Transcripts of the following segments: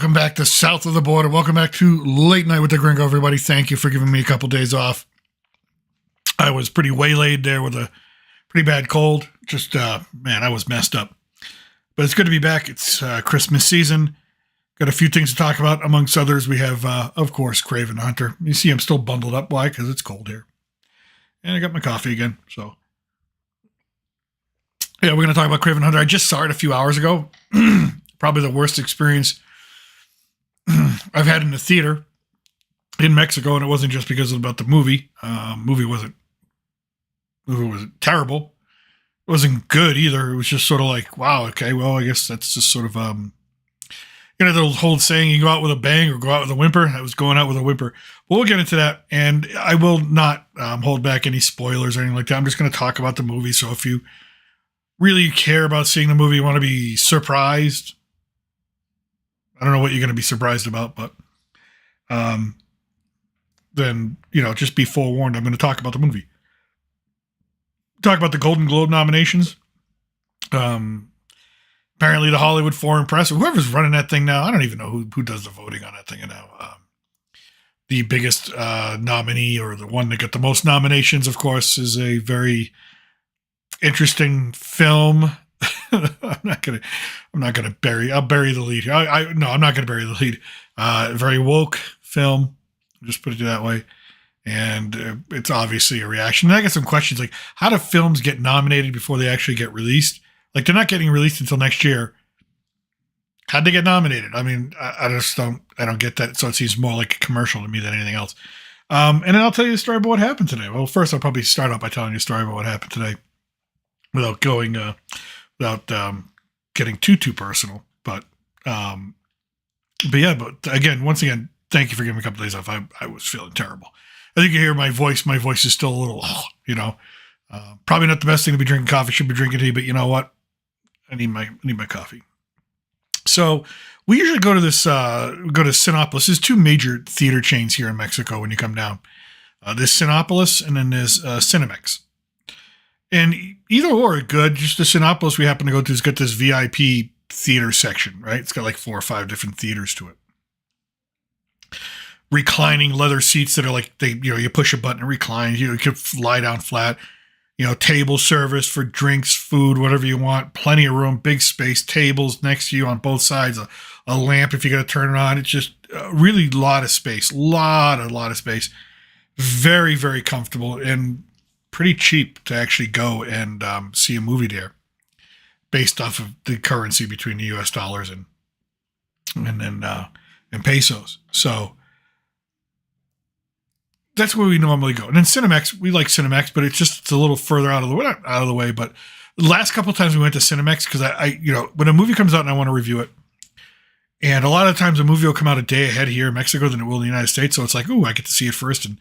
Welcome back to South of the Border. Welcome back to Late Night with the Gringo, everybody. Thank you for giving me a couple days off. I was pretty waylaid there with a pretty bad cold. Just, man, I was messed up. But it's good to be back. It's Christmas season. Got a few things to talk about. Amongst others, we have, of course, Kraven Hunter. You see I'm still bundled up. Why? Because it's cold here. And I got my coffee again. So, yeah, we're going to talk about Kraven Hunter. I just saw it a few hours ago. Probably the worst experience I've had in the theater in Mexico, and it wasn't just because about the movie. Movie wasn't terrible. It wasn't good either. It was just sort of like, wow, okay, well, I guess that's just sort of, the whole saying, you go out with a bang or go out with a whimper. I was going out with a whimper. But we'll get into that, and I will not hold back any spoilers or anything like that. I'm just going to talk about the movie, so if you really care about seeing the movie, you want to be surprised, I don't know what you're going to be surprised about, but then, just be forewarned. I'm going to talk about the movie. Talk about the Golden Globe nominations. Apparently the Hollywood Foreign Press, whoever's running that thing now, I don't even know who does the voting on that thing now. The biggest nominee, or the one that got the most nominations, of course, is a very interesting film. I'll bury the lead here. I'm not going to bury the lead. Very woke film. Just put it that way. And it's obviously a reaction. And I got some questions like, how do films get nominated before they actually get released? Like, they're not getting released until next year. How'd they get nominated? I mean, I don't get that. So it seems more like a commercial to me than anything else. And then I'll tell you the story about what happened today. Well, first I'll probably start out by telling you a story about what happened today without going, without getting too personal. But again, once again, thank you for giving me a couple days off. I was feeling terrible. I think you hear my voice. My voice is still a little, probably not the best thing to be drinking coffee. Should be drinking tea, but you know what? I need my coffee. So we usually go to Cinépolis. There's two major theater chains here in Mexico when you come down. There's Cinépolis and then there's Cinemex. And either or are good. Just the Cinépolis we happen to go to has got this VIP theater section, right? It's got like 4 or 5 different theaters to it. Reclining leather seats that are like, you push a button and recline. You can lie down flat. Table service for drinks, food, whatever you want. Plenty of room, big space, tables next to you on both sides. A lamp if you got to turn it on. It's just really a lot of space. Lot of space. Very, very comfortable and pretty cheap to actually go and see a movie there, based off of the currency between the U.S. dollars and pesos. So that's where we normally go. And then Cinemex, we like Cinemex, but it's a little further out of the way. But the last couple of times we went to Cinemex, because I when a movie comes out and I want to review it, and a lot of times a movie will come out a day ahead here in Mexico than it will in the United States. So it's like, I get to see it first and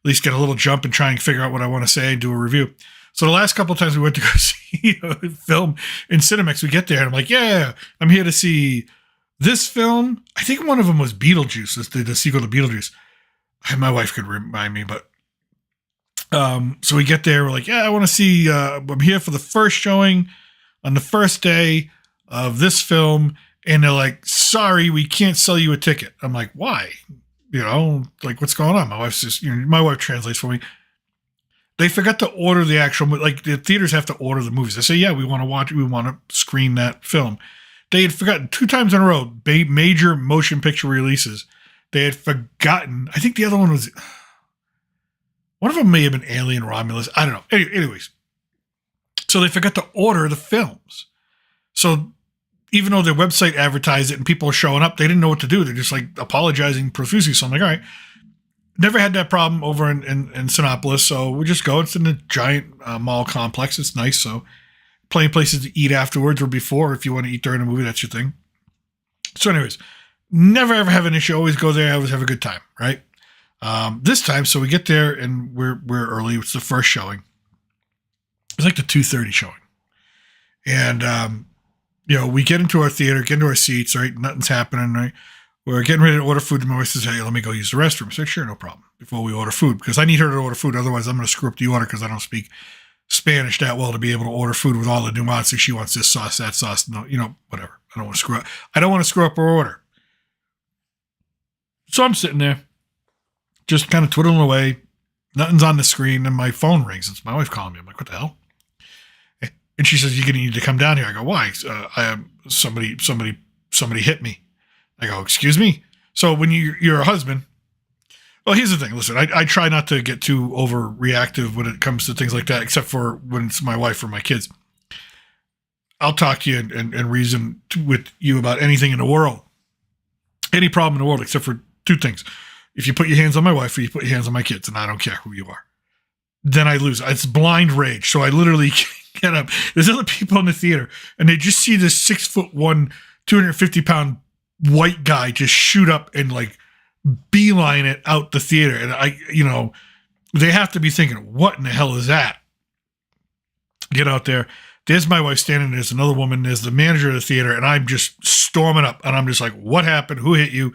at least get a little jump and try and figure out what I want to say and do a review. So the last couple of times we went to go see a film in Cinemex, we get there and I'm like, yeah, I'm here to see this film. I think one of them was Beetlejuice, the sequel to Beetlejuice. My wife could remind me, but so we get there. We're like, yeah, I want to see. I'm here for the first showing on the first day of this film, and they're like, "Sorry, we can't sell you a ticket." I'm like, "Why? Like what's going on?" My wife's just, my wife translates for me. They forgot to order the actual, like the theaters have to order the movies. They say, "Yeah, we want to watch. We want to screen that film." They had forgotten 2 times in a row major motion picture releases. They had forgotten. I think the other one was, one of them may have been Alien Romulus. I don't know. Anyways, so they forgot to order the films. So even though their website advertised it and people are showing up, they didn't know what to do. They're just like apologizing profusely. So I'm like, all right, never had that problem over in Cinépolis. So we just go. It's in a giant mall complex. It's nice. So plenty of places to eat afterwards or before. If you want to eat during a movie, that's your thing. So anyways, never ever have an issue. Always go there. Always have a good time, right? This time, so we get there and we're early. It's the first showing. It's like the 2:30 showing, and we get into our theater, get into our seats. Right, nothing's happening. Right, we're getting ready to order food. And my wife says, "Hey, let me go use the restroom." I said, "Sure, no problem." Before we order food, because I need her to order food. Otherwise, I'm going to screw up the order because I don't speak Spanish that well to be able to order food with all the nuances. She wants this sauce, that sauce. No, whatever. I don't want to screw up. I don't want to screw up her order. So I'm sitting there, just kind of twiddling away. Nothing's on the screen, and my phone rings. It's my wife calling me. I'm like, what the hell? And she says, you're going to need to come down here. I go, why? Somebody hit me. I go, excuse me? So when you're a husband, well, here's the thing. Listen, I try not to get too overreactive when it comes to things like that, except for when it's my wife or my kids. I'll talk to you and reason with you about anything in the world. Any problem in the world, except for two things. If you put your hands on my wife or you put your hands on my kids, and I don't care who you are, then I lose. It's blind rage. So I literally get up. There's other people in the theater, and they just see this 6'1", 250-pound white guy just shoot up and like beeline it out the theater. And they have to be thinking, what in the hell is that? Get out there. There's my wife standing. There's another woman. There's the manager of the theater. And I'm just storming up. And I'm just like, what happened? Who hit you?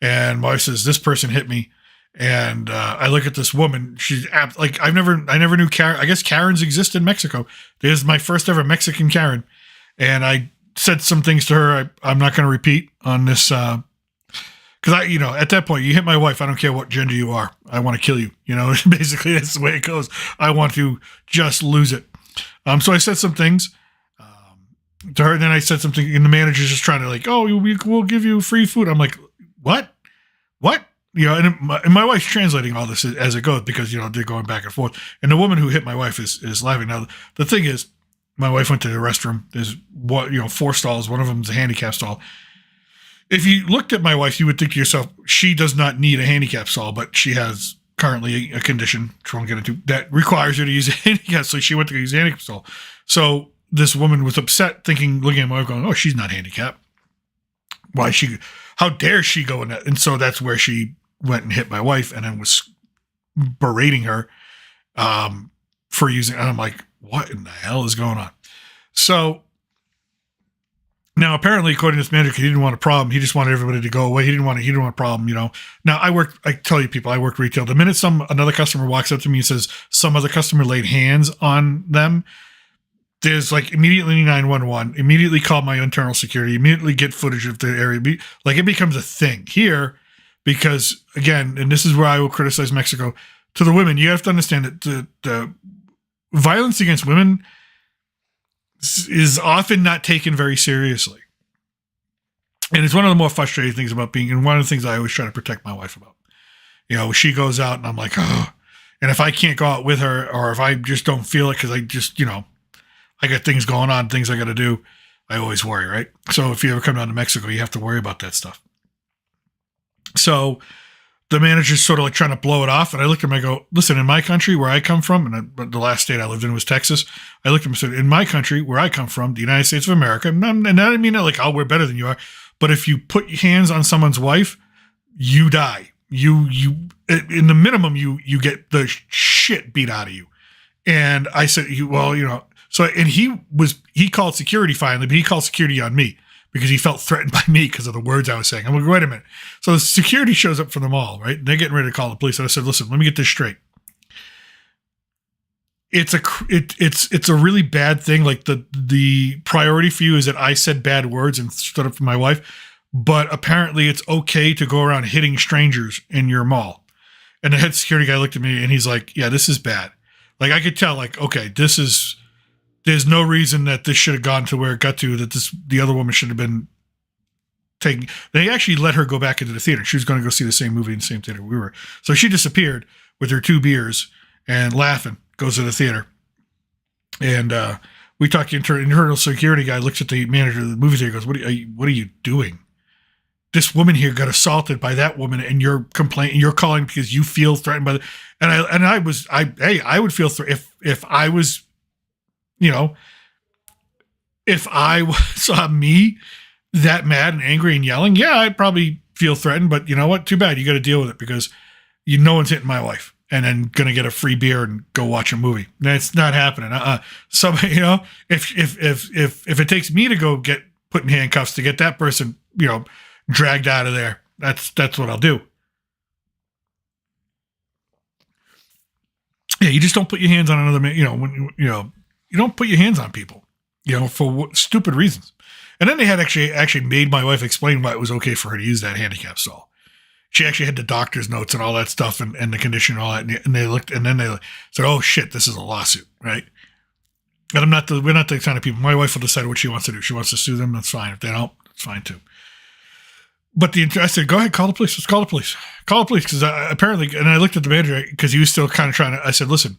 And my wife says, this person hit me. And I look at this woman. She's like, I never knew Karen. I guess Karens exist in Mexico. There's my first ever Mexican Karen. And I said some things to her I'm not going to repeat on this. Because at that point, you hit my wife. I don't care what gender you are. I want to kill you. Basically, that's the way it goes. I want to just lose it. So I said some things to her. And then I said something, and the manager's just trying to like, oh, we'll give you free food. I'm like, what? And my wife's translating all this as it goes because, they're going back and forth. And the woman who hit my wife is laughing. Now, the thing is, my wife went to the restroom. There's 4 stalls. One of them is a handicap stall. If you looked at my wife, you would think to yourself, she does not need a handicap stall, but she has currently a condition, which I won't get into, that requires her to use a handicap. So she went to use a handicap stall. So this woman was upset, looking at my wife going, oh, she's not handicapped. How dare she go in that? And so that's where she went and hit my wife and then was berating her for using, and I'm like, what in the hell is going on? So now apparently, according to this manager, he didn't want a problem. He just wanted everybody to go away. He didn't want a problem, Now I tell you people, I work retail. The minute another customer walks up to me and says some other customer laid hands on them, there's like immediately 911, immediately call my internal security, immediately get footage of the area. Like it becomes a thing here because, again, and this is where I will criticize Mexico, to the women, you have to understand that the violence against women is often not taken very seriously. And it's one of the more frustrating things about and one of the things I always try to protect my wife about. She goes out and I'm like, oh, and if I can't go out with her or if I just don't feel it because I just, I got things going on, things I got to do, I always worry, right? So if you ever come down to Mexico, you have to worry about that stuff. So the manager's sort of like trying to blow it off. And I looked at him, I go, listen, in my country where I come from, and the last state I lived in was Texas. I looked at him and said, in my country where I come from, the United States of America, and I didn't mean that like, oh, we're better than you are. But if you put your hands on someone's wife, you die. You in the minimum, you get the shit beat out of you. And I said, so, and he called security finally, but he called security on me because he felt threatened by me because of the words I was saying. I'm like, wait a minute. So the security shows up from the mall, right? And they're getting ready to call the police. And I said, listen, let me get this straight. It's a really bad thing. Like the priority for you is that I said bad words and stood up for my wife, but apparently it's okay to go around hitting strangers in your mall. And the head security guy looked at me and he's like, yeah, this is bad. Like I could tell like, okay, there's no reason that this should have gone to where it got to, that the other woman should have been taken. They actually let her go back into the theater. She was going to go see the same movie in the same theater we were. So she disappeared with her 2 beers and laughing, goes to the theater. And we talked to the internal security guy, looks at the manager of the movie theater, goes, what are you doing? This woman here got assaulted by that woman and you're complaining, you're calling because you feel threatened by I would feel if I was, if I saw me that mad and angry and yelling, yeah, I'd probably feel threatened, but you know what? Too bad. You got to deal with it because no one's hitting my wife and then going to get a free beer and go watch a movie. That's not happening. Somebody, if it takes me to go get put in handcuffs to get that person, dragged out of there, that's what I'll do. Yeah. You just don't put your hands on another man, you don't put your hands on people, for stupid reasons. And then they had actually made my wife explain why it was okay for her to use that handicap stall. she actually had the doctor's notes and all that stuff and the condition and all that. And they looked, and then they said, "Oh shit, this is a lawsuit, right?" And we're not the kind of people. My wife will decide what she wants to do. If she wants to sue them, that's fine. If they don't, that's fine too. But I said, "Go ahead, call the police. Let's call the police. Call the police." Because apparently, and I looked at the manager because he was still kind of trying to. I said, "Listen,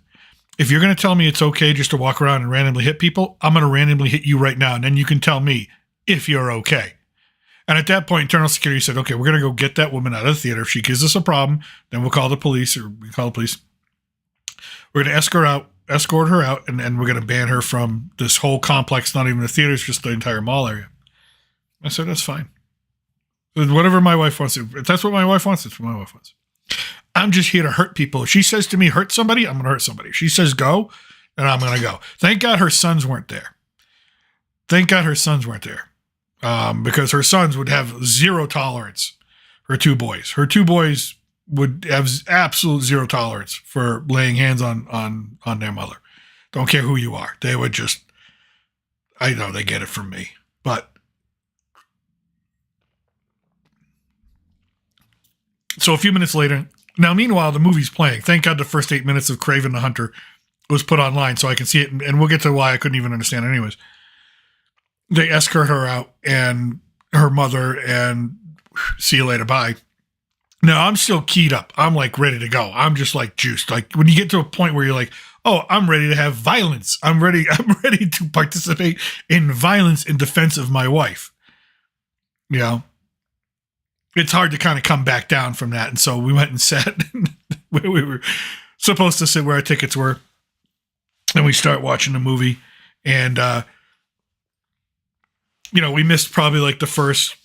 if you're going to tell me it's okay just to walk around and randomly hit people, I'm going to randomly hit you right now, and then you can tell me if you're okay." And at that point, internal security said, "Okay, we're going to go get that woman out of the theater. If she gives us a problem, then we'll call the police, or we call the police. We're going to escort her out, and we're going to ban her from this whole complex, not even the theaters, just the entire mall area." I said, "That's fine. Whatever my wife wants to. If that's what my wife wants, it's what my wife wants. I'm just here to hurt people. If she says to me, hurt somebody, I'm going to hurt somebody. If she says go, then I'm going to go." Thank God her sons weren't there. Because her sons would have zero tolerance. Her two boys would have absolute zero tolerance for laying hands on their mother. Don't care who you are. They would just, I know they get it from me. But so a few minutes later, now meanwhile, the movie's playing. Thank God the first 8 minutes of Kraven the Hunter was put online so I can see it. And we'll get to why I couldn't even understand it anyways. They escort her out and her mother and see you later, bye. Now I'm still keyed up. I'm like ready to go. I'm just like juiced. Like when you get to a point where you're like, oh, I'm ready to have violence. I'm ready to participate in violence in defense of my wife. You know, it's hard to kind of come back down from that. And so we went and sat where we were supposed to sit, where our tickets were. And we start watching the movie. And, we missed probably like the first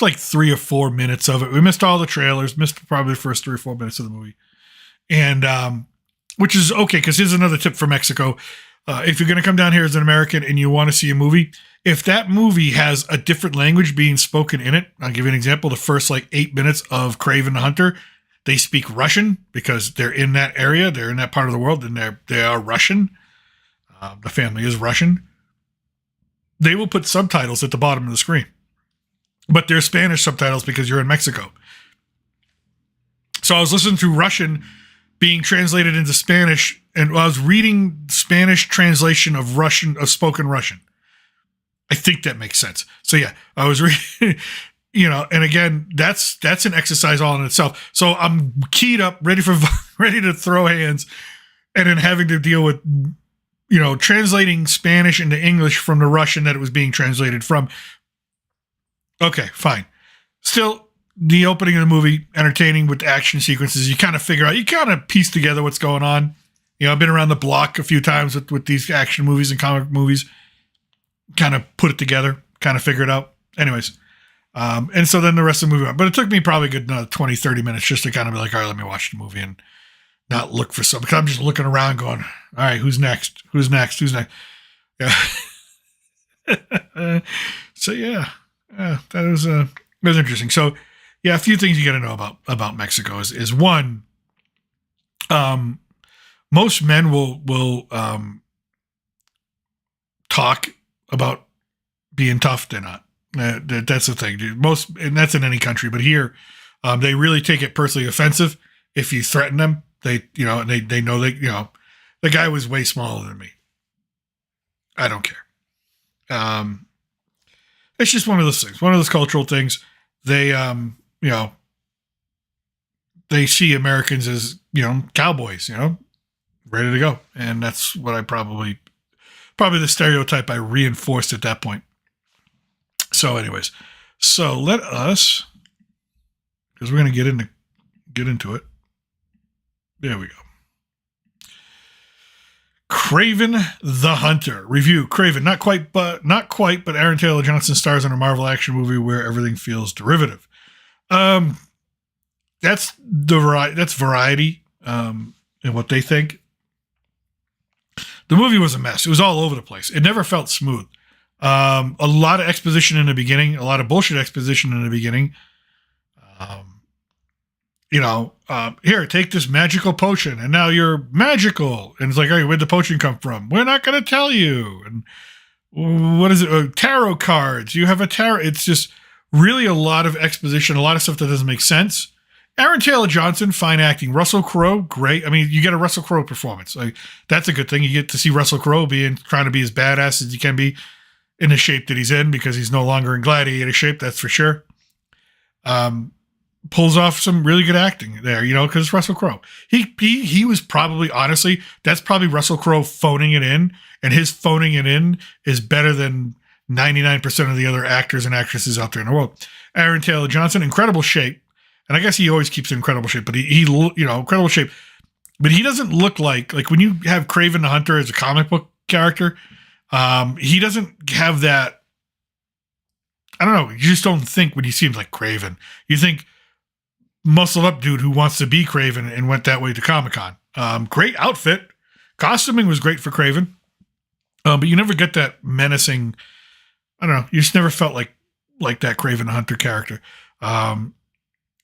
like 3 or 4 minutes of it. We missed all the trailers, missed probably the first 3 or 4 minutes of the movie. And, which is okay, because here's another tip for Mexico. If you're going to come down here as an American and you want to see a movie, if that movie has a different language being spoken in it, I'll give you an example. The first like 8 minutes of Kraven the Hunter, they speak Russian because they're in that area. They're in that part of the world, and they are Russian. The family is Russian. They will put subtitles at the bottom of the screen, but they're Spanish subtitles because you're in Mexico. So I was listening to Russian being translated into Spanish, and I was reading Spanish translation of spoken Russian. I think that makes sense. So yeah, I was reading, and again, that's an exercise all in itself. So I'm keyed up, ready to throw hands, and then having to deal with, translating Spanish into English from the Russian that it was being translated from. Okay, fine. Still, the opening of the movie, entertaining with action sequences. You kind of piece together what's going on. I've been around the block a few times with these action movies and comic movies. Kind of put it together, kind of figure it out. Anyways, and so then the rest of the movie went. But it took me probably a good 20, 30 minutes just to kind of be like, all right, let me watch the movie and not look for something. Because I'm just looking around going, all right, who's next? Yeah. So yeah, that was interesting. So yeah, a few things you got to know about Mexico is one, most men will talk about being tough. They're not. That's the thing, dude. And that's in any country, but here, they really take it personally offensive if you threaten them. They know the guy was way smaller than me. I don't care. It's just one of those things, one of those cultural things. They, they see Americans as, cowboys, ready to go. And that's what I probably the stereotype I reinforced at that point. So anyways, let us, because we're going to get into it. There we go. Kraven the Hunter review. Kraven, not quite, but Aaron Taylor Johnson stars in a Marvel action movie where everything feels derivative. That's Variety, and what they think. The movie was a mess. It was all over the place. It never felt smooth. A lot of exposition in the beginning, a lot of bullshit exposition in the beginning. Here, take this magical potion, and now you're magical. And it's like, hey, where'd the potion come from? We're not going to tell you. And what is it? Tarot cards. You have a tarot. It's just really a lot of exposition, a lot of stuff that doesn't make sense. Aaron Taylor Johnson, fine acting. Russell Crowe, great. I mean, you get a Russell Crowe performance. Like, that's a good thing. You get to see Russell Crowe trying to be as badass as he can be in the shape that he's in, because he's no longer in gladiator shape, that's for sure. Pulls off some really good acting there, because Russell Crowe. He was probably, honestly, that's probably Russell Crowe phoning it in, and his phoning it in is better than 99% of the other actors and actresses out there in the world. Aaron Taylor Johnson, incredible shape. And I guess he always keeps in incredible shape, but he incredible shape. But he doesn't look like when you have Kraven the Hunter as a comic book character, he doesn't have that. I don't know. You just don't think when he seems like Kraven. You think muscled up dude who wants to be Kraven and went that way to Comic-Con. Great outfit. Costuming was great for Kraven. But you never get that menacing, I don't know. You just never felt like that Kraven the Hunter character.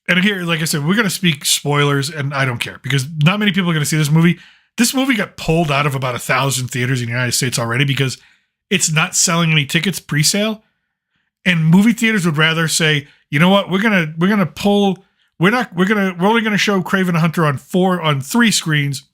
And here, like I said, we're going to speak spoilers, and I don't care, because not many people are going to see this movie. This movie got pulled out of about 1,000 theaters in the United States already because it's not selling any tickets pre-sale. And movie theaters would rather say, you know what, we're only going to show Kraven the Hunter on 3 screens.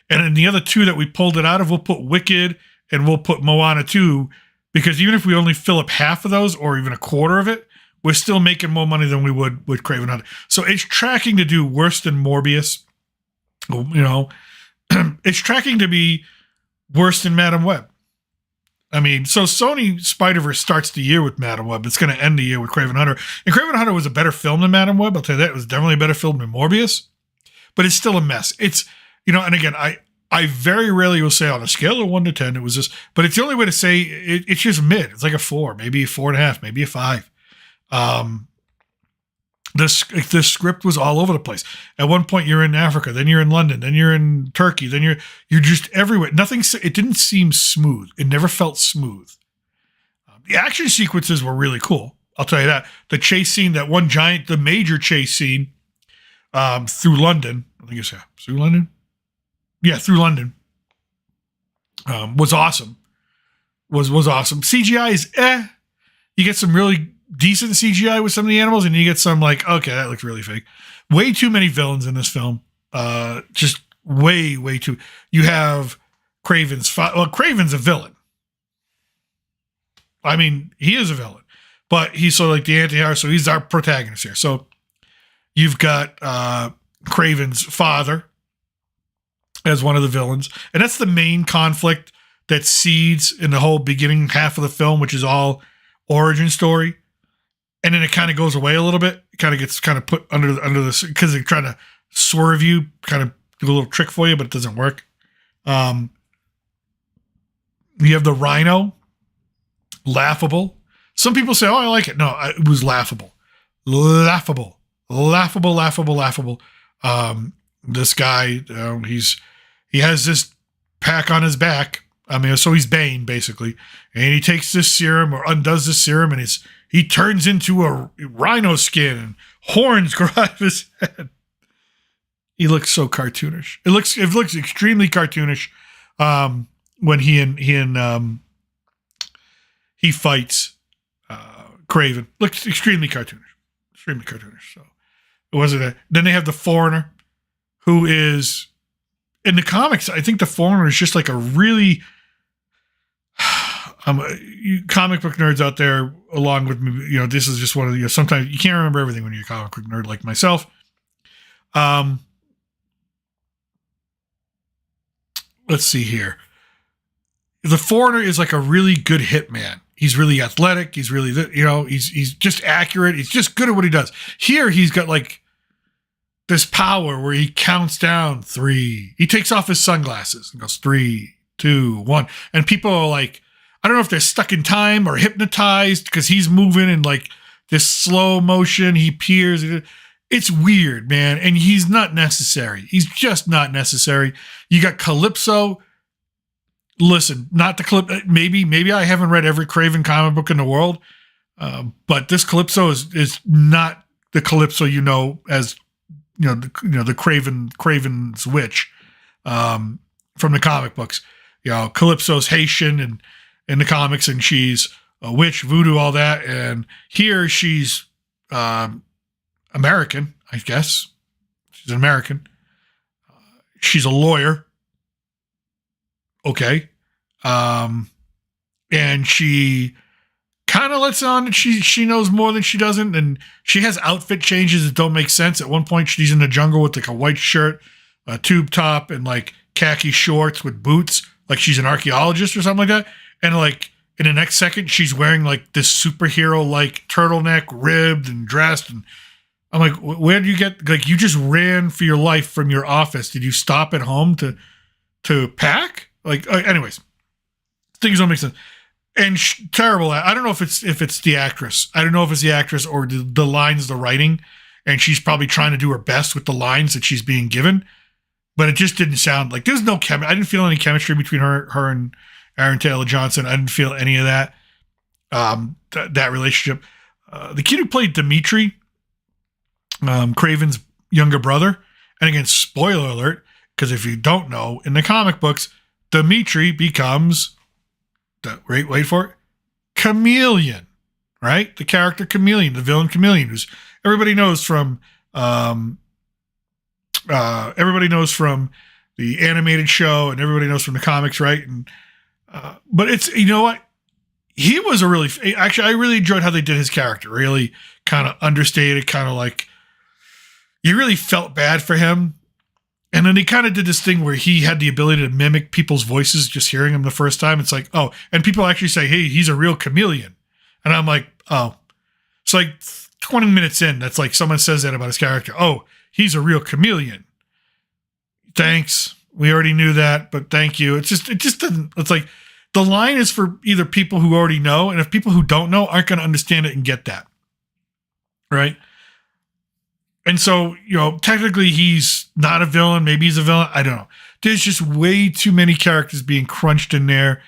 And in the other 2 that we pulled it out of, we'll put Wicked and we'll put Moana 2, because even if we only fill up half of those or even a quarter of it, we're still making more money than we would with Kraven Hunter. So it's tracking to do worse than Morbius. It's tracking to be worse than Madam Web. I mean, so Sony Spider-Verse starts the year with Madam Web. It's going to end the year with Kraven Hunter. And Kraven Hunter was a better film than Madam Web. I'll tell you that. It was definitely a better film than Morbius. But it's still a mess. It's, and again, I very rarely will say on a scale of 1 to 10, it was this. But it's the only way to say it's just mid. It's like a 4, maybe a 4.5, maybe a 5. The script was all over the place. At one point you're in Africa, then you're in London, then you're in Turkey, then you're just everywhere. It didn't seem smooth. It never felt smooth. The action sequences were really cool. I'll tell you that. The chase scene, the major chase scene, through London, I think it's through London. Yeah, through London. Was awesome. Was awesome. CGI is You get some really decent CGI with some of the animals, and you get some like, okay, that looks really fake. Way too many villains in this film. Just way too. You have Kraven's Kraven's a villain. I mean, he is a villain, but he's sort of like the anti-hero, so he's our protagonist here. So you've got Kraven's father as one of the villains, and that's the main conflict that seeds in the whole beginning half of the film, which is all origin story. And then it kind of goes away a little bit. It kind of gets put under this because they're trying to swerve you, kind of do a little trick for you, but it doesn't work. You have the Rhino, laughable. Some people say, "Oh, I like it." No, it was laughable. This guy, he has this pack on his back. I mean, so he's Bane basically, and he takes this serum or undoes this serum, and he turns into a rhino skin, and horns grow out of his head. He looks so cartoonish. It looks extremely cartoonish when he fights Kraven. Looks extremely cartoonish. So it wasn't that. Then they have the Foreigner, who is in the comics. I think the Foreigner is just like a really you comic book nerds out there along with me, this is just one of the, sometimes you can't remember everything when you're a comic book nerd like myself. Let's see here. The Foreigner is like a really good hitman. He's really athletic. He's really, he's just accurate. He's just good at what he does. Here, he's got like this power where he counts down 3. He takes off his sunglasses and goes 3, 2, 1. And people are like, I don't know if they're stuck in time or hypnotized because he's moving in like this slow motion. He peers. It's weird, man. And he's not necessary. He's just not necessary. You got Calypso. Listen, not the maybe I haven't read every Kraven comic book in the world, but this Calypso is not the Calypso as the Kraven's witch from the comic books. Calypso's Haitian and in the comics, and she's a witch, voodoo, all that. And here she's, I American, I guess. She's an American. She's a lawyer. Okay. And she kind of lets on that she knows more than she doesn't, and she has outfit changes that don't make sense. At one point, she's in the jungle with like a white shirt, a tube top, and like khaki shorts with boots, like she's an archaeologist or something like that. And like in the next second, she's wearing like this superhero like turtleneck, ribbed and dressed. And I'm like, where do you get, like, you just ran for your life from your office? Did you stop at home to pack? Like, anyways, things don't make sense. And terrible. I don't know if it's the actress. I don't know if it's the actress or the lines, the writing, and she's probably trying to do her best with the lines that she's being given. But it just didn't sound like there's no I didn't feel any chemistry between her and Aaron Taylor Johnson. I didn't feel any of that. That relationship. The kid who played Dimitri, Kraven's younger brother, and again, spoiler alert, because if you don't know, in the comic books, Dimitri becomes wait for it, Chameleon, right? The character Chameleon, the villain Chameleon, who's everybody knows from the animated show, and everybody knows from the comics, right? And but it's, you know what? He was I really enjoyed how they did his character. Really kind of understated, kind of like you really felt bad for him. And then he kind of did this thing where he had the ability to mimic people's voices, just hearing them the first time. It's like, oh, and people actually say, hey, he's a real chameleon. And I'm like, oh. It's like 20 minutes in, that's like someone says that about his character. Oh, he's a real chameleon. Thanks. We already knew that, but thank you. It just doesn't, it's like the line is for either people who already know, and if people who don't know aren't going to understand it and get that. Right? And so, you know, technically he's not a villain. Maybe he's a villain. I don't know. There's just way too many characters being crunched in there.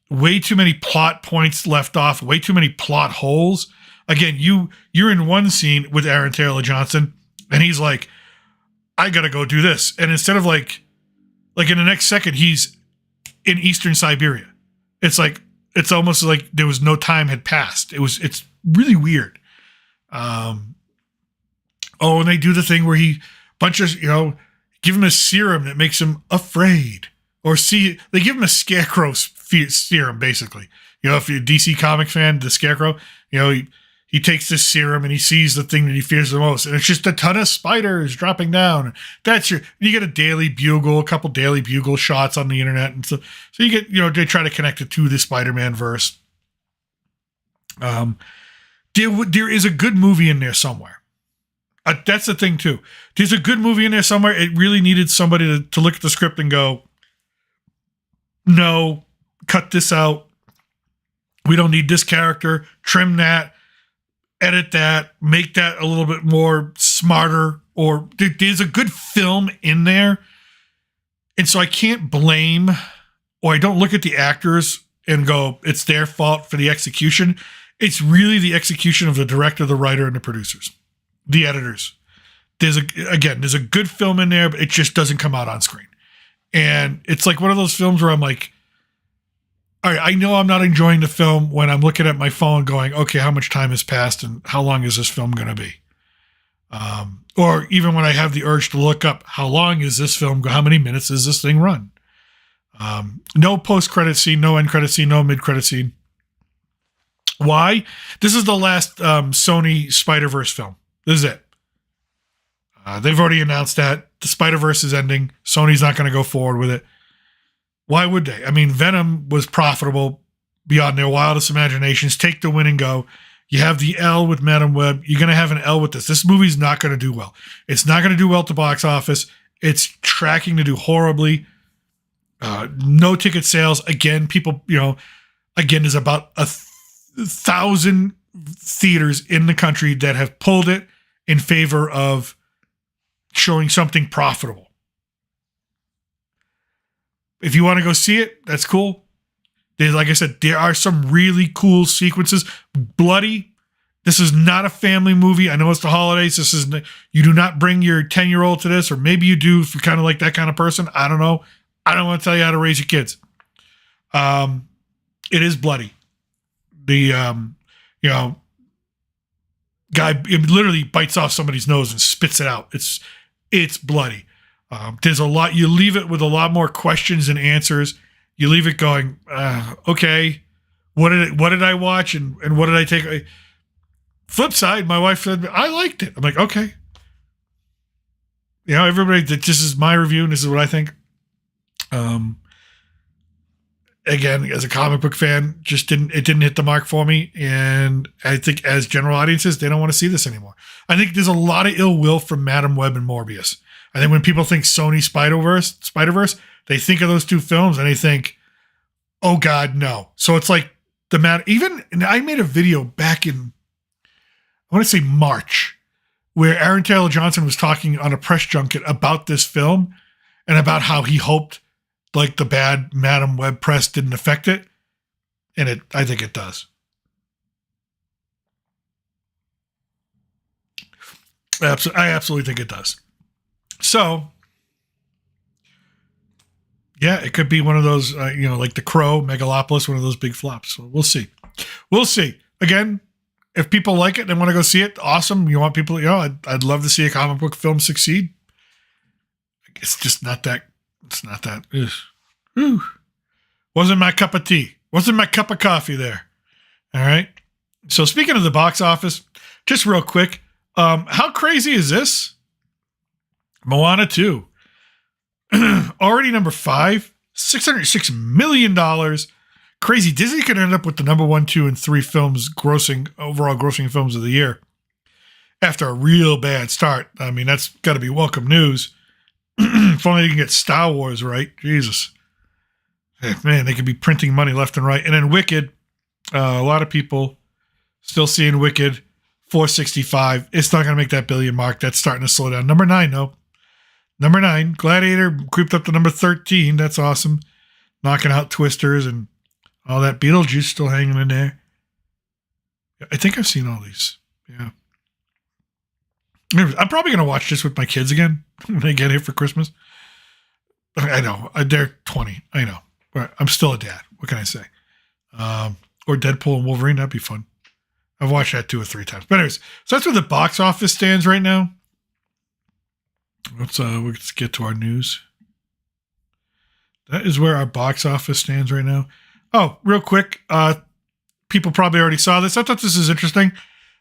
Way too many plot points left off. Way too many plot holes. Again, you're in one scene with Aaron Taylor Johnson, and he's like, I got to go do this. And instead of like in the next second, he's in Eastern Siberia. It's like, it's almost like there was no time had passed. It's really weird. Oh, and they do the thing where give him a serum that makes him afraid. Or they give him a scarecrow serum, basically. You know, if you're a DC comic fan, the scarecrow, you know, he takes this serum and he sees the thing that he fears the most. And it's just a ton of spiders dropping down. You get a Daily Bugle, a couple Daily Bugle shots on the internet. And so you get, you know, they try to connect it to the Spider-Man verse. There is a good movie in there somewhere. That's the thing too. There's a good movie in there somewhere. It really needed somebody to look at the script and go, no, cut this out. We don't need this character. Trim that, edit that, make that a little bit more smarter. Or there's a good film in there. And so I can't blame, or I don't look at the actors and go, it's their fault for the execution. It's really the execution of the director, the writer, and the producers. The editors. There's a good film in there, but it just doesn't come out on screen. And it's like one of those films where I'm like, all right, I know I'm not enjoying the film when I'm looking at my phone going, okay, how much time has passed and how long is this film going to be? Or even when I have the urge to look up, how long is this film? How many minutes does this thing run? No post-credit scene, no end-credit scene, no mid-credit scene. Why? This is the last Sony Spider-Verse film. This is it. They've already announced that the Spider-Verse is ending. Sony's not going to go forward with it. Why would they? I mean, Venom was profitable beyond their wildest imaginations. Take the win and go. You have the L with Madam Web. You're going to have an L with this. This movie's not going to do well. It's not going to do well at the box office. It's tracking to do horribly. No ticket sales. Again, people, there's about 1,000 theaters in the country that have pulled it in favor of showing something profitable. If you want to go see it, that's cool. Like I said, there are some really cool sequences. Bloody. This is not a family movie. I know it's the holidays. You do not bring your 10-year-old to this, or maybe you do if you're kind of like that kind of person. I don't know. I don't want to tell you how to raise your kids. It is bloody. The Guy literally bites off somebody's nose and spits it out. It's bloody. There's a lot. You leave it with a lot more questions than answers. You leave it going, okay, what did I watch and what did I take? Flip side, my wife said I liked it. I'm like, okay. Everybody, this is my review and this is what I think. Again, as a comic book fan, it didn't hit the mark for me. And I think as general audiences, they don't want to see this anymore. I think there's a lot of ill will from Madam Web and Morbius. I think when people think Sony Spider-Verse, they think of those two films and they think, oh God, no. So it's like and I made a video back in, I want to say March, where Aaron Taylor Johnson was talking on a press junket about this film and about how he hoped like the bad Madam Web press didn't affect it. And I think it does. I absolutely think it does. So, yeah, it could be one of those, like The Crow, Megalopolis, one of those big flops. So we'll see. We'll see. Again, if people like it and want to go see it, awesome. You want people, I'd love to see a comic book film succeed. It's just not that. It's not that. Ugh. Wasn't my cup of tea. Wasn't my cup of coffee there. All right. So speaking of the box office, just real quick, how crazy is this? Moana 2. Already number 5, $606 million. Crazy. Disney could end up with the number 1, 2, and 3 films overall grossing films of the year after a real bad start. I mean, that's got to be welcome news. If only they can get Star Wars right. Jesus. Man, they could be printing money left and right. And then Wicked, a lot of people still seeing Wicked, 465. It's not going to make that billion mark. That's starting to slow down. Number 9, though. Number 9, Gladiator creeped up to number 13. That's awesome. Knocking out Twisters and all that. Beetlejuice still hanging in there. I think I've seen all these. Yeah. I'm probably going to watch this with my kids again when they get here for Christmas. I know. They're 20. I know. But I'm still a dad. What can I say? Or Deadpool and Wolverine. That'd be fun. I've watched that 2 or 3 times. But anyways, so that's where the box office stands right now. Let's get to our news. That is where our box office stands right now. Oh, real quick. People probably already saw this. I thought this is interesting.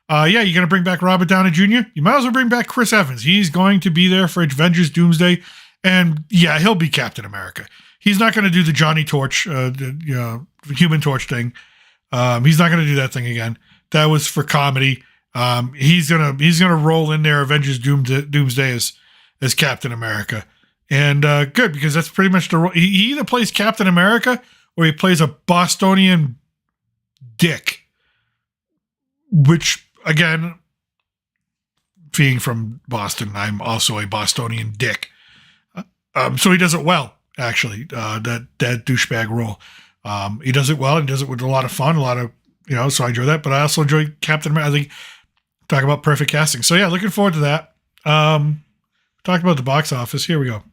You're going to bring back Robert Downey Jr.? You might as well bring back Chris Evans. He's going to be there for Avengers Doomsday. And yeah, he'll be Captain America. He's not going to do the Johnny Torch, Human Torch thing. He's not going to do that thing again. That was for comedy. He's gonna roll in there Avengers Doomsday as Captain America. And good, because that's pretty much the role. He either plays Captain America or he plays a Bostonian dick. Which, again, being from Boston, I'm also a Bostonian dick. So he does it well, actually, that douchebag role. He does it well and does it with a lot of fun, so I enjoy that. But I also enjoy Captain America. I think, talk about perfect casting. So yeah, looking forward to that. Talked about the box office. Here we go.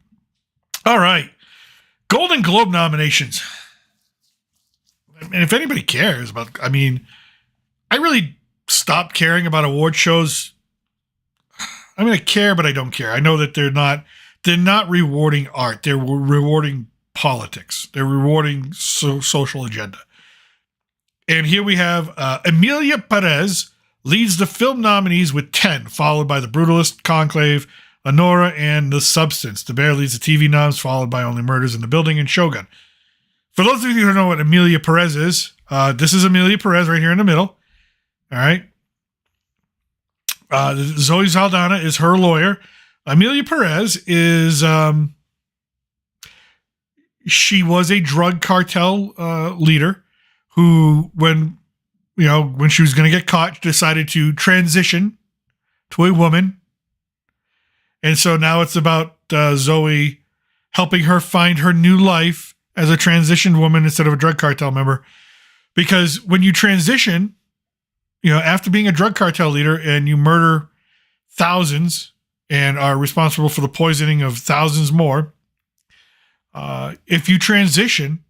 All right. Golden Globe nominations. And if anybody cares about, I really stopped caring about award shows. I care, but I don't care. I know that they're not rewarding art. They're rewarding politics. They're rewarding social agenda. And here we have Emilia Perez leads the film nominees with 10, followed by The Brutalist, Conclave, Honora, and The Substance. The Bear leads the TV noms, followed by Only Murders in the Building and Shogun. For those of you who don't know what Emilia Perez is, this is Emilia Perez right here in the middle. All right. Zoe Saldana is her lawyer. Emilia Perez is, she was a drug cartel leader who, when she was going to get caught, decided to transition to a woman. And so now it's about Zoe helping her find her new life as a transitioned woman instead of a drug cartel member. Because when you transition, after being a drug cartel leader and you murder thousands and are responsible for the poisoning of thousands more, if you transition,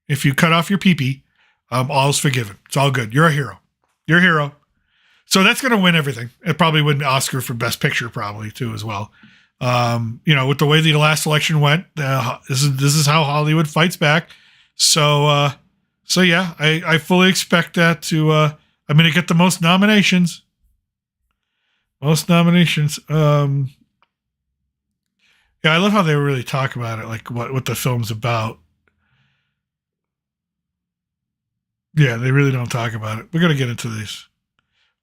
if you cut off your pee-pee, all is forgiven. It's all good. You're a hero. You're a hero. So that's going to win everything. It probably win the Oscar for Best Picture, probably too as well. With the way the last election went, this is how Hollywood fights back. So yeah, I fully expect that to. I'm going to get the most nominations. Most nominations. Yeah, I love how they really talk about it, like what the film's about. Yeah, they really don't talk about it. We're going to get into these.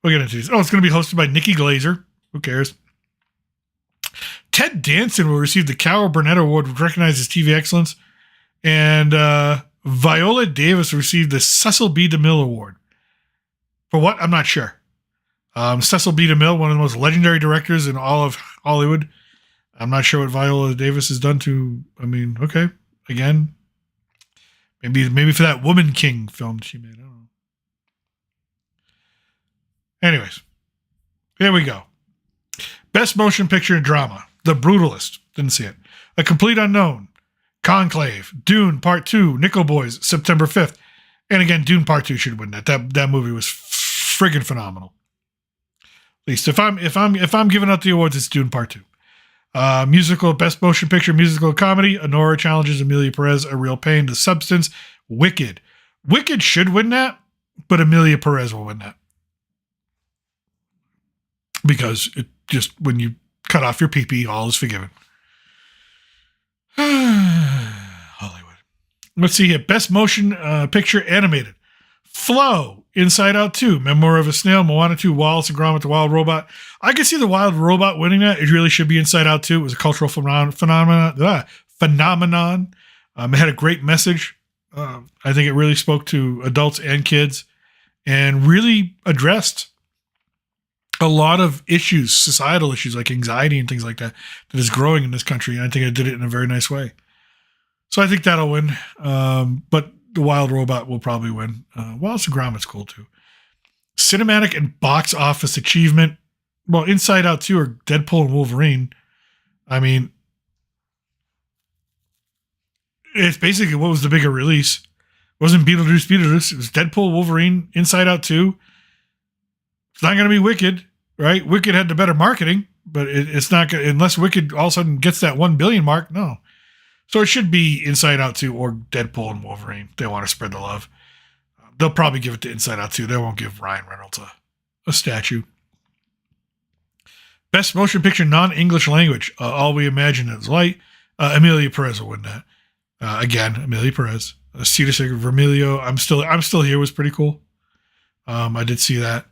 Oh, it's going to be hosted by Nikki Glazer. Who cares? Ted Danson will receive the Carol Burnett Award, which recognizes TV excellence. And Viola Davis received the Cecil B. DeMille Award. For what? I'm not sure. Cecil B. DeMille, one of the most legendary directors in all of Hollywood. I'm not sure what Viola Davis has done to... I mean, okay. Again, maybe for that Woman King film she made. I don't know. Anyways, here we go. Best Motion Picture and Drama. The Brutalist. Didn't see it. A Complete Unknown. Conclave. Dune Part 2. Nickel Boys. September 5th. And again, Dune Part 2 should win that. That movie was friggin' phenomenal. At least if I'm giving out the awards, it's Dune Part 2. Musical, Best Motion Picture, Musical Comedy. Honora challenges Amelia Perez, A Real Pain. The Substance. Wicked. Wicked should win that, but Amelia Perez will win that. Because it just, when you cut off your pee-pee, all is forgiven. Hollywood. Let's see here. Best Motion Picture Animated. Flow. Inside Out 2. Memoir of a Snail. Moana 2. Wallace and Gromit the Wild Robot. I can see the Wild Robot winning that. It really should be Inside Out 2. It was a cultural phenomenon. It had a great message. I think it really spoke to adults and kids and really addressed a lot of issues, societal issues like anxiety and things like that is growing in this country. And I think it did it in a very nice way. So I think that'll win. But the Wild Robot will probably win. Wallace and Gromit's cool too. Cinematic and box office achievement. Well, Inside Out 2 or Deadpool and Wolverine. I mean, it's basically what was the bigger release. It wasn't Beetlejuice. It was Deadpool, Wolverine, Inside Out 2. It's not going to be Wicked, right? Wicked had the better marketing, but it's not going to, unless Wicked all of a sudden gets that 1 billion mark. No. So it should be Inside Out 2 or Deadpool and Wolverine. They want to spread the love. They'll probably give it to Inside Out 2. They won't give Ryan Reynolds a statue. Best Motion Picture Non-English Language. All We Imagine Is Light. Amelia Perez will win that. Again, Amelia Perez. Cedar Cigar Vermilio. I'm Still Here was pretty cool. I did see that.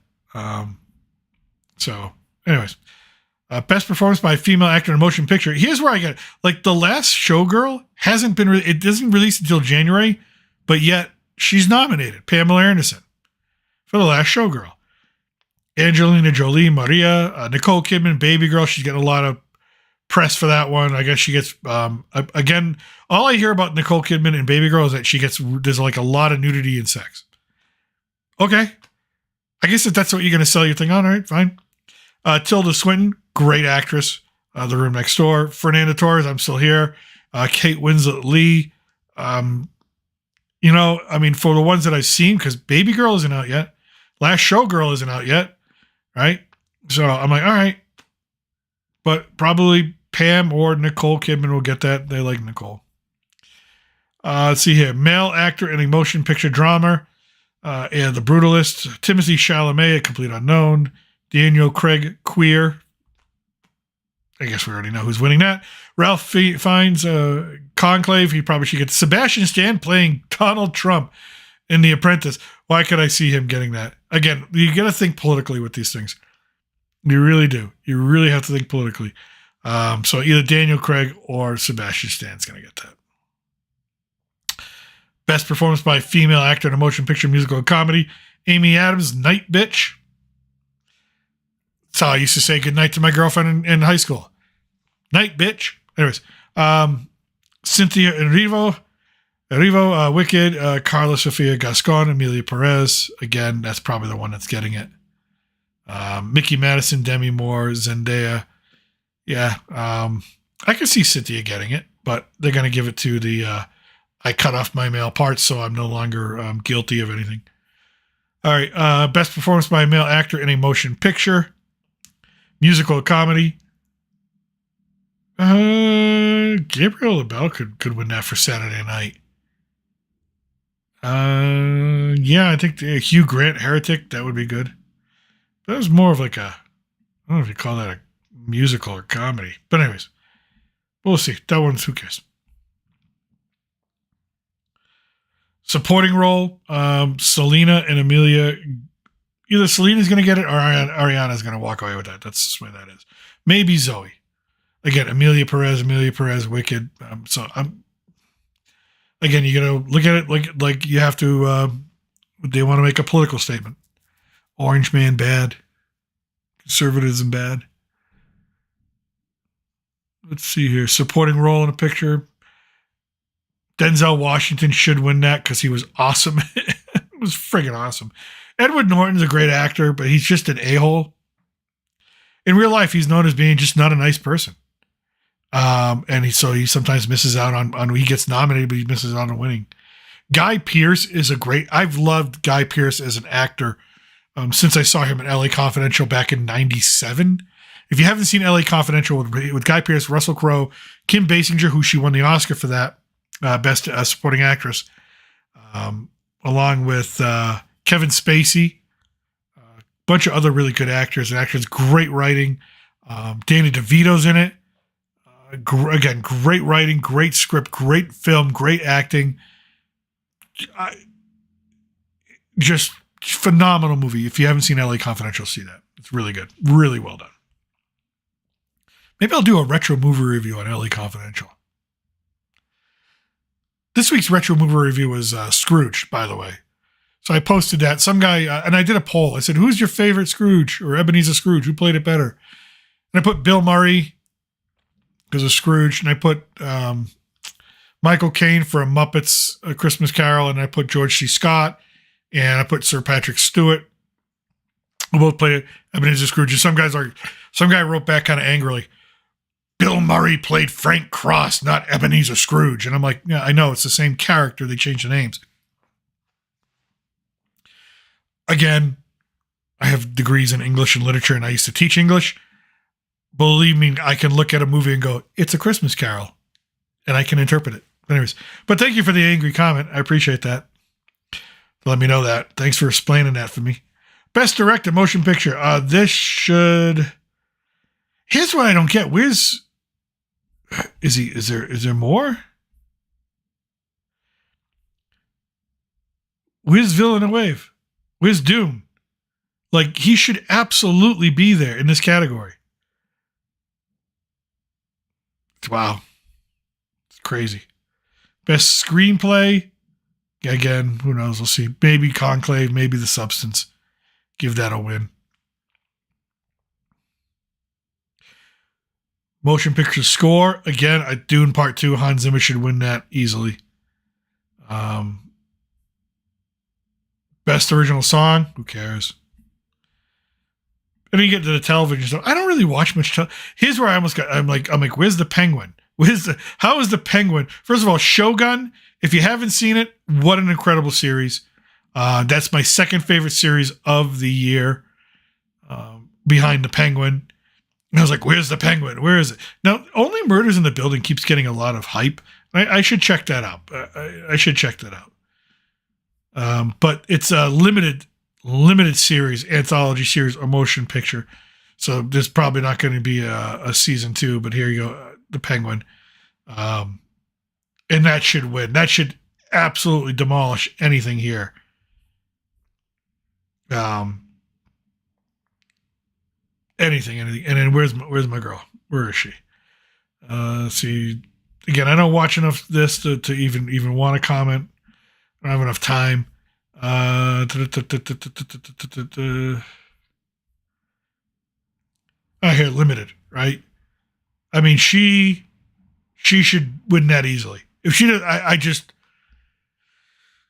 So, anyways, best performance by a female actor in a motion picture. Here's where I get it. Like, The Last Showgirl hasn't been, it doesn't release until January, but yet she's nominated. Pamela Anderson for The Last Showgirl. Angelina Jolie, Maria, Nicole Kidman, Baby Girl. She's getting a lot of press for that one. I guess she gets, again, all I hear about Nicole Kidman and Baby Girl is that there's like a lot of nudity and sex. Okay. I guess if that's what you're going to sell your thing on, all right, fine. Tilda Swinton, great actress. The Room Next Door. Fernanda Torres, I'm Still Here. Kate Winslet Lee. For the ones that I've seen, because Baby Girl isn't out yet. Last Showgirl isn't out yet, right? So I'm like, all right. But probably Pam or Nicole Kidman will get that. They like Nicole. Let's see here. Male actor in a motion picture drama. And The Brutalist. Timothy Chalamet, A Complete Unknown. Daniel Craig, Queer. I guess we already know who's winning that. Ralph Fiennes, Conclave. He probably should get Sebastian Stan playing Donald Trump in The Apprentice. Why could I see him getting that? Again, you got to think politically with these things. You really do. You really have to think politically. So either Daniel Craig or Sebastian Stan's going to get that. Best performance by a female actor in a motion picture, musical, or comedy. Amy Adams, Night Bitch. That's how I used to say goodnight to my girlfriend in high school. Night Bitch. Anyways. Cynthia Erivo, Wicked, Carla Sofia Gascon, Amelia Perez. Again, that's probably the one that's getting it. Mickey Madison, Demi Moore, Zendaya. Yeah. I could see Cynthia getting it, but they're going to give it to the... I cut off my male parts, so I'm no longer guilty of anything. All right. Best performance by a male actor in a motion picture, musical or comedy. Gabriel LaBelle could win that for Saturday night. Yeah, I think Hugh Grant, Heretic, that would be good. That was more of like I don't know if you call that a musical or comedy. But anyways, we'll see. That one's who cares. Supporting role, Selena and Amelia. Either Selena's going to get it or Ariana's going to walk away with that. That's just the way that is. Maybe Zoe. Again, Amelia Perez, Wicked. Again, you got to look at it like you have to. They want to make a political statement. Orange man bad. Conservatism bad. Let's see here. Supporting role in a picture. Denzel Washington should win that because he was awesome. It was friggin' awesome. Edward Norton's a great actor, but he's just an a-hole. In real life, he's known as being just not a nice person. And he sometimes misses out on he gets nominated, but he misses out on winning. Guy Pearce is I've loved Guy Pearce as an actor since I saw him in LA Confidential back in 97. If you haven't seen LA Confidential with Guy Pearce, Russell Crowe, Kim Basinger, who she won the Oscar for that, Best Supporting Actress, along with Kevin Spacey, a bunch of other really good actors and actors, great writing. Danny DeVito's in it. Again, great writing, great script, great film, great acting. Just phenomenal movie. If you haven't seen LA Confidential, see that. It's really good. Really well done. Maybe I'll do a retro movie review on LA Confidential. This week's retro movie review was Scrooge, by the way. So I posted that. Some guy, and I did a poll. I said, who's your favorite Scrooge or Ebenezer Scrooge? Who played it better? And I put Bill Murray because of Scrooge. And I put Michael Caine for A Muppets A Christmas Carol. And I put George C. Scott. And I put Sir Patrick Stewart, who both played Ebenezer Scrooge. And some guy wrote back kind of angrily, Bill Murray played Frank Cross, not Ebenezer Scrooge. And I'm like, yeah, I know. It's the same character. They changed the names. Again, I have degrees in English and literature, and I used to teach English. Believe me, I can look at a movie and go, it's A Christmas Carol. And I can interpret it. Anyways, but thank you for the angry comment. I appreciate that. Let me know that. Thanks for explaining that for me. Best Director Motion Picture. Here's what I don't get. Is there more? Where's Villeneuve? Where's Dune? Like, he should absolutely be there in this category. Wow. It's crazy. Best Screenplay. Again, who knows? We'll see. Maybe Conclave, maybe The Substance. Give that a win. Motion picture score. Again, Dune Part 2. Hans Zimmer should win that easily. Best original song. Who cares? And then you get to the television stuff. I don't really watch much. Here's where I almost got. I'm like, where's the Penguin? How is the Penguin? First of all, Shogun. If you haven't seen it, what an incredible series. That's my second favorite series of the year. Behind the Penguin. And I was like, where's the Penguin? Where is it? Now, Only Murders in the Building keeps getting a lot of hype. I should check that out. I should check that out. But it's a limited series, anthology series, or motion picture. So there's probably not going to be a season 2, but here you go, the Penguin. And that should win. That should absolutely demolish anything here. Anything. And then where's my girl? Where is she? See, again, I don't watch enough of this to even want to comment. I don't have enough time. Here, Limited, right? I mean, she should win that easily. If she does,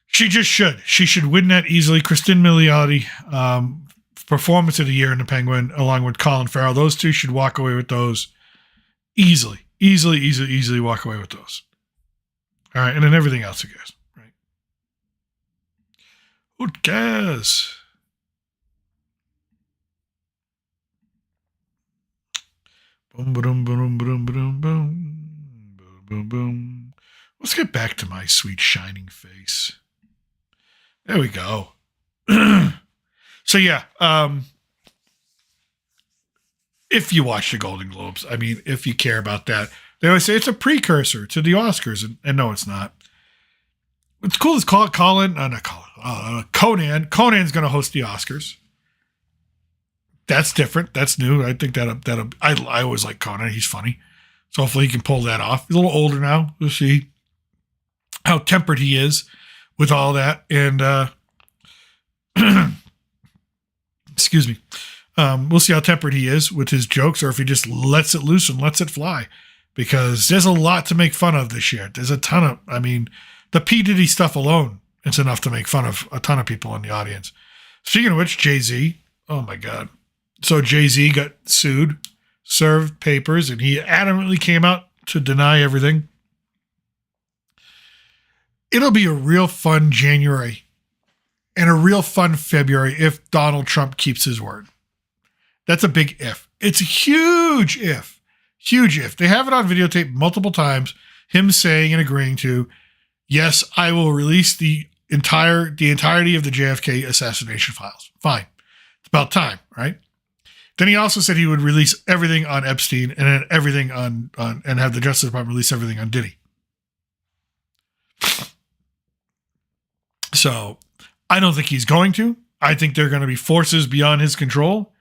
she just should. She should win that easily. Christine Milioti, performance of the year in The Penguin, along with Colin Farrell. Those two should walk away with those easily walk away with those. All right, and then everything else, I guess, right? Who cares? Boom, boom, boom, boom, boom, boom, boom, boom. Let's get back to my sweet shining face. There we go. So yeah, if you watch the Golden Globes, I mean, if you care about that, they always say it's a precursor to the Oscars, and no, it's not. What's cool is Conan. Conan's going to host the Oscars. That's different. That's new. I think that I always like Conan. He's funny, so hopefully he can pull that off. He's a little older now. We'll see how tempered he is with all that, and excuse me. We'll see how tempered he is with his jokes, or if he just lets it loose and lets it fly, because there's a lot to make fun of this year. There's a ton of, I mean, the P. Diddy stuff alone, it's enough to make fun of a ton of people in the audience. Speaking of which, Jay-Z, oh my God. So Jay-Z got sued, served papers, and he adamantly came out to deny everything. It'll be a real fun January and a real fun February if Donald Trump keeps his word. That's a big if. It's a huge if. Huge if. They have it on videotape multiple times, him saying and agreeing to, yes, I will release the entirety of the JFK assassination files. Fine. It's about time, right? Then he also said he would release everything on Epstein and then everything on and have the Justice Department release everything on Diddy. So I don't think he's going to. I think there are going to be forces beyond his control.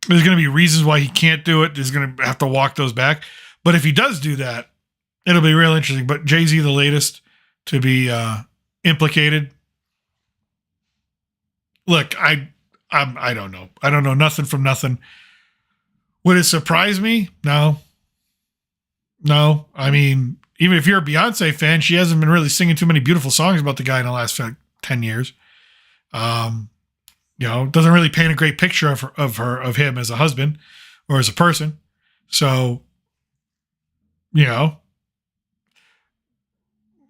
There's going to be reasons why he can't do it. He's going to have to walk those back. But if he does do that, it'll be real interesting. But Jay-Z, the latest to be implicated. Look, I don't know. I don't know nothing from nothing. Would it surprise me? No. I mean, even if you're a Beyonce fan, she hasn't been really singing too many beautiful songs about the guy in the last 10 years. Doesn't really paint a great picture of him as a husband or as a person. So, I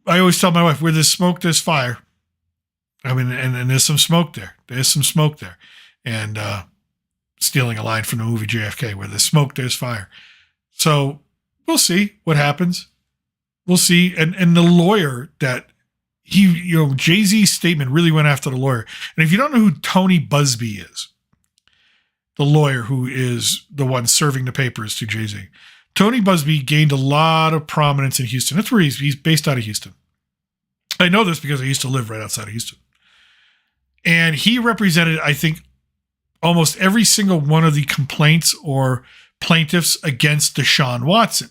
always tell my wife, where there's smoke, there's fire. I mean, and there's some smoke there. There's some smoke there. And stealing a line from the movie JFK, where there's smoke, there's fire. So we'll see what happens. We'll see. And the lawyer that Jay-Z's statement really went after the lawyer. And if you don't know who Tony Busby is, the lawyer who is the one serving the papers to Jay-Z, Tony Busby gained a lot of prominence in Houston. That's where he's based out of Houston. I know this because I used to live right outside of Houston. And he represented, I think, almost every single one of the complaints or plaintiffs against Deshaun Watson.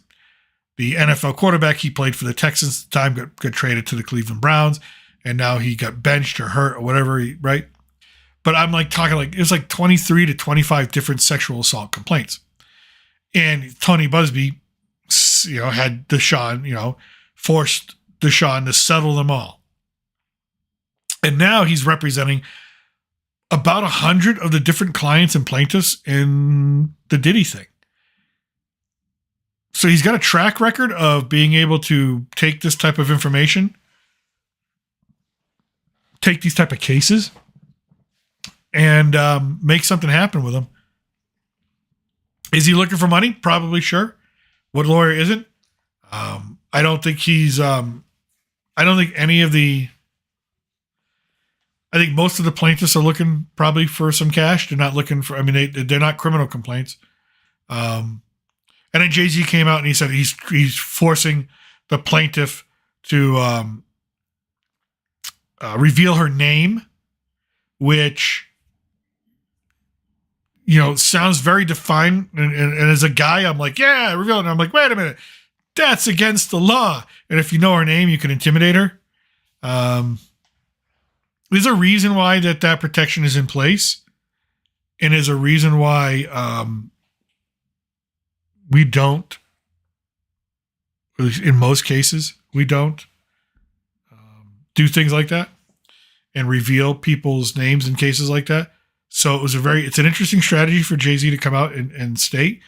The NFL quarterback, he played for the Texans at the time, got traded to the Cleveland Browns, and now he got benched or hurt or whatever, right? But I'm talking it was 23 to 25 different sexual assault complaints. And Tony Busby, had Deshaun, forced Deshaun to settle them all. And now he's representing about 100 of the different clients and plaintiffs in the Diddy thing. So he's got a track record of being able to take this type of information, take these type of cases, and make something happen with them. Is he looking for money? Probably, sure. What lawyer isn't? I don't think he's. I don't think any of the. I think most of the plaintiffs are looking probably for some cash. They're not looking for. I mean, they're not criminal complaints. And then Jay-Z came out and he said he's forcing the plaintiff to reveal her name, which, sounds very defined. And as a guy, I'm like, yeah, reveal it. And I'm like, wait a minute, that's against the law. And if you know her name, you can intimidate her. There's a reason why that protection is in place. And there's a reason why we don't, in most cases, we don't do things like that and reveal people's names in cases like that. So it's an interesting strategy for Jay-Z to come out and state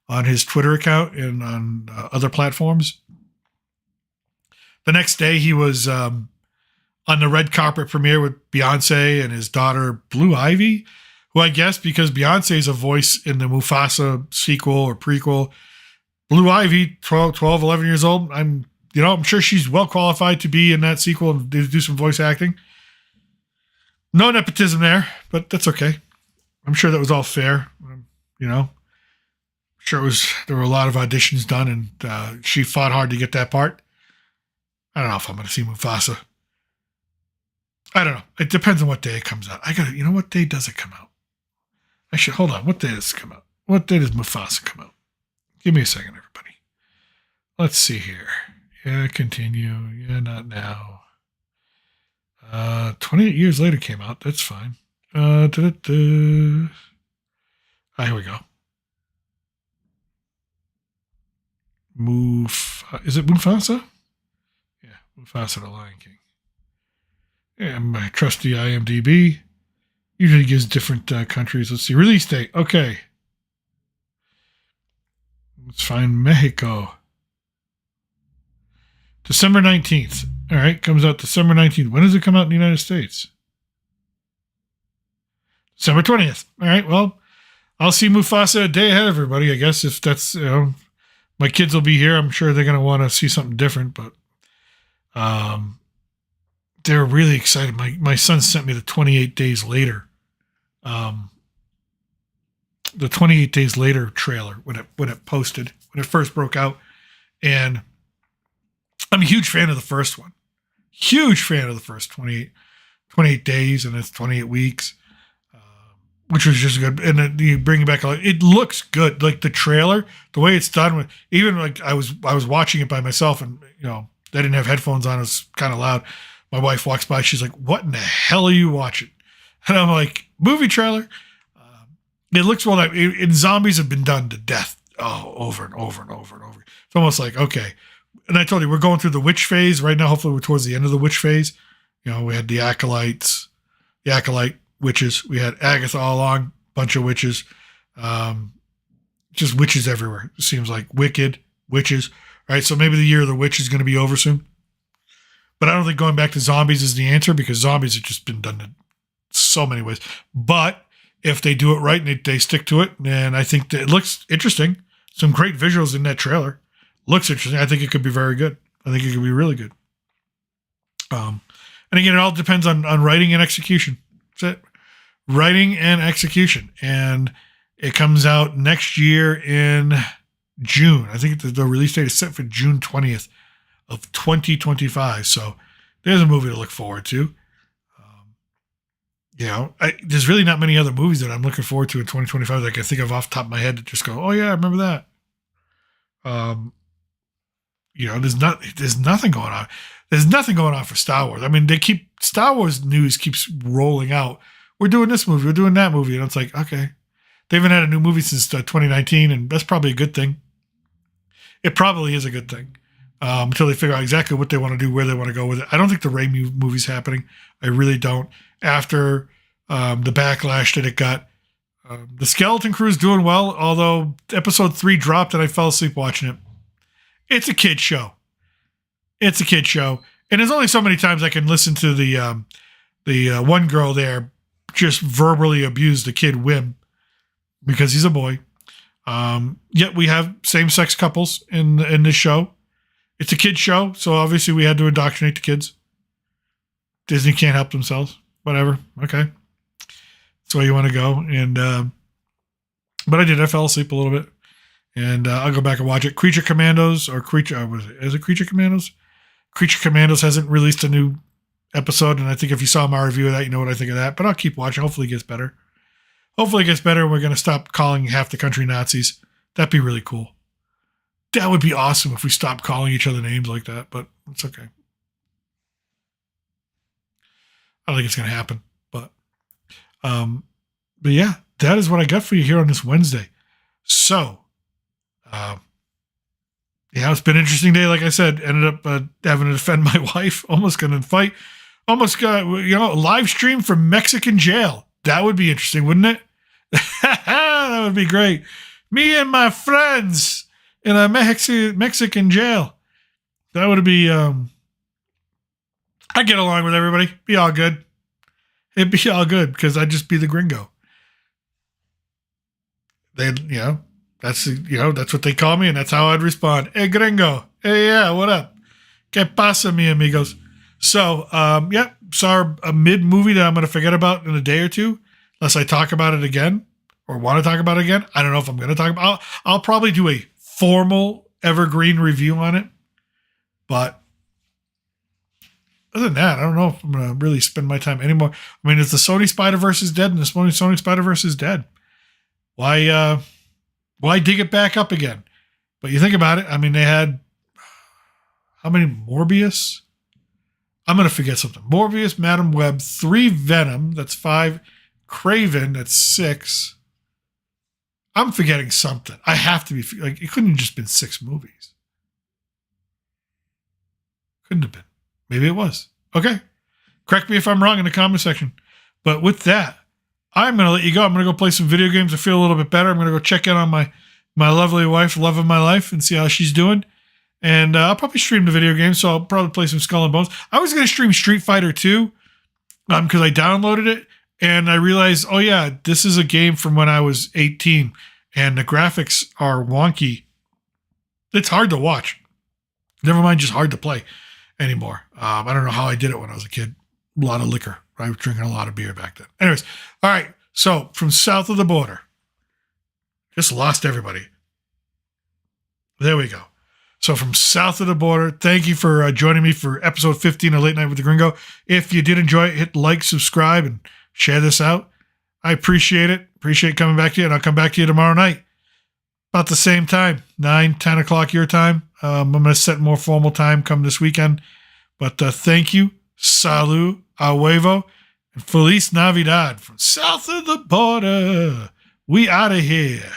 on his Twitter account and on other platforms. The next day he was on the red carpet premiere with Beyonce and his daughter Blue Ivy, who I guess because Beyonce is a voice in the Mufasa sequel or prequel. Blue Ivy, 12, 11 years old. I'm sure she's well qualified to be in that sequel and do some voice acting. No nepotism there, but that's okay. I'm sure that was all fair. Sure there were a lot of auditions done, and she fought hard to get that part. I don't know if I'm going to see Mufasa. I don't know. It depends on what day it comes out. What day does it come out? Hold on. What day does it come out? What day does Mufasa come out? Give me a second, everybody. Let's see here. Yeah, continue. Yeah, not now. 28 years later came out. That's fine. Here we go. Is it Mufasa? Yeah, Mufasa the Lion King. Yeah, my trusty IMDb usually gives different countries. Let's see. Release date. Okay. Let's find Mexico. December 19th. All right. Comes out December 19th. When does it come out in the United States? December 20th. All right. Well, I'll see Mufasa a day ahead of everybody, I guess, if that's, my kids will be here. I'm sure they're going to want to see something different, but they're really excited. My son sent me the 28 days later. The 28 days later trailer when it posted, when it first broke out. And I'm a huge fan of the first one. Huge fan of the first 28 days, and it's 28 weeks, which was just good. And then you bring it back, it looks good. Like the trailer, the way it's done, even like I was watching it by myself, and they didn't have headphones on. It was kind of loud. My wife walks by. She's like, "What in the hell are you watching?" And I'm like, "Movie trailer." It looks well. And zombies have been done to death. Over and over and over and over. It's almost like, okay. And I told you, we're going through the witch phase right now. Hopefully we're towards the end of the witch phase. We had the acolyte witches. We had Agatha all along, bunch of witches. Just witches everywhere. It seems like wicked witches. All right. So maybe the year of the witch is going to be over soon. But I don't think going back to zombies is the answer, because zombies have just been done in so many ways. But if they do it right and they stick to it, then I think that it looks interesting. Some great visuals in that trailer. Looks interesting. I think it could be very good. I think it could be really good. And again, it all depends on writing and execution. That's it. Writing and execution. And it comes out next year in June. I think the release date is set for June 20th of 2025. So there's a movie to look forward to. There's really not many other movies that I'm looking forward to in 2025 that I can think of off the top of my head to just go, oh yeah, I remember that. There's nothing going on. There's nothing going on for Star Wars. I mean, Star Wars news keeps rolling out. We're doing this movie, we're doing that movie. And it's like, okay. They haven't had a new movie since 2019, and that's probably a good thing. It probably is a good thing. Until they figure out exactly what they want to do, where they want to go with it. I don't think the Rey movie's happening. I really don't. After the backlash that it got, the Skeleton Crew's doing well, although episode 3 dropped and I fell asleep watching it. It's a kid show. And there's only so many times I can listen to the one girl there just verbally abuse the kid Wim because he's a boy. Yet we have same-sex couples in this show. It's a kid show, so obviously we had to indoctrinate the kids. Disney can't help themselves. Whatever. Okay. That's where you want to go. And but I did. I fell asleep a little bit. And I'll go back and watch it. Creature Commandos or Creature... Is it Creature Commandos? Creature Commandos hasn't released a new episode, and I think if you saw my review of that, you know what I think of that. But I'll keep watching. Hopefully it gets better. And we're going to stop calling half the country Nazis. That'd be really cool. That would be awesome if we stopped calling each other names like that, but it's okay. I don't think it's going to happen, but yeah, that is what I got for you here on this Wednesday. So, it's been an interesting day. Like I said, ended up having to defend my wife, almost going to fight, almost got, live stream from Mexican jail. That would be interesting, wouldn't it? That would be great. Me and my friends in a Mexican jail. That would be, I'd get along with everybody. Be all good. It'd be all good because I'd just be the gringo. that's what they call me, and that's how I'd respond. Hey, gringo. Hey, yeah, what up? Que pasa, mi amigos? So, saw a mid-movie that I'm going to forget about in a day or two, unless I talk about it again or want to talk about it again. I don't know if I'm going to talk about it. I'll probably do a formal evergreen review on it, but other than that, I don't know if I'm going to really spend my time anymore. I mean, if the Sony Spider-Verse is dead and the Sony Spider-Verse is dead, why dig it back up again? But you think about it, I mean, they had, how many Morbius? I'm going to forget something. Morbius, Madam Web, 3 Venom, that's 5. Kraven, that's 6. I'm forgetting something. I have to be, like, it couldn't have just been 6 movies. Couldn't have been. Maybe it was. Okay. Correct me if I'm wrong in the comment section. But with that, I'm going to let you go. I'm going to go play some video games. I feel a little bit better. I'm going to go check in on my lovely wife, love of my life, and see how she's doing. And I'll probably stream the video game, so I'll probably play some Skull and Bones. I was going to stream Street Fighter 2 because I downloaded it, and I realized, oh yeah, this is a game from when I was 18, and the graphics are wonky. It's hard to watch. Never mind just hard to play anymore. I don't know how I did it when I was a kid. A lot of liquor. I was drinking a lot of beer back then. Anyways, all right, so from south of the border, just lost everybody. There we go. So from south of the border, thank you for joining me for episode 15 of Late Night with the Gringo. If you did enjoy it, hit like, subscribe, and share this out. I appreciate it. Appreciate coming back to you, and I'll come back to you tomorrow night. About the same time, 9, 10 o'clock your time. I'm going to set more formal time come this weekend. But thank you. Salud, a huevo, and Feliz Navidad from south of the border. We out of here.